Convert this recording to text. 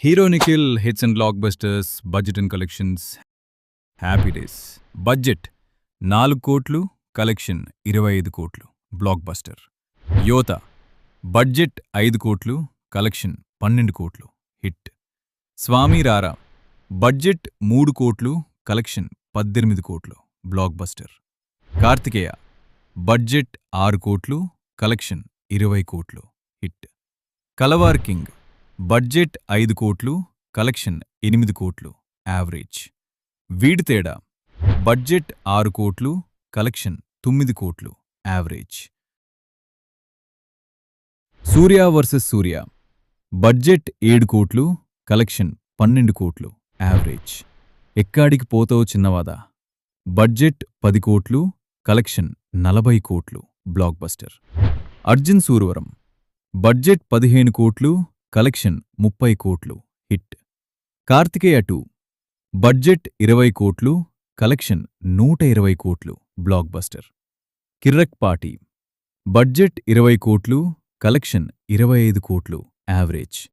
Hero Nikhil hits and black busters, budget and collections, happy days. Budget 4 కోట్లు, collection 25 కోట్లు, block buster. యోత budget 5 కోట్లు, collection 12 కోట్లు, hit. స్వామి రారా budget 3 కోట్లు, కలెక్షన్ 18 కోట్లు, బ్లాక్ బస్టర్. కార్తికేయ బడ్జెట్ 6 కోట్లు, కలెక్షన్ 20 కోట్లు, హిట్. కలవార్ కింగ్ బడ్జెట్ 5 కోట్లు, కలెక్షన్ 8 కోట్లు, యావరేజ్. వీడి తేడా బడ్జెట్ 6 కోట్లు, కలెక్షన్ 9 కోట్లు, యావరేజ్. సూర్య వర్సెస్ సూర్య బడ్జెట్ 7 కోట్లు, కలెక్షన్ 12 కోట్లు, యావరేజ్. ఎక్కాడికి పోతావు చిన్నవాదా బడ్జెట్ 10 కోట్లు, కలెక్షన్ 40 కోట్లు, block buster. Arjun Suravaram budget 15 కోట్లు, కలెక్షన్ 30 కోట్లు, హిట్. కార్తికేయ 2 బడ్జెట్ 20 కోట్లు, కలెక్షన్ 120 కోట్లు, బ్లాక్ బస్టర్. కిర్రక్ పాటి బడ్జెట్ 20 కోట్లు, కలెక్షన్ 25 కోట్లు, యావరేజ్.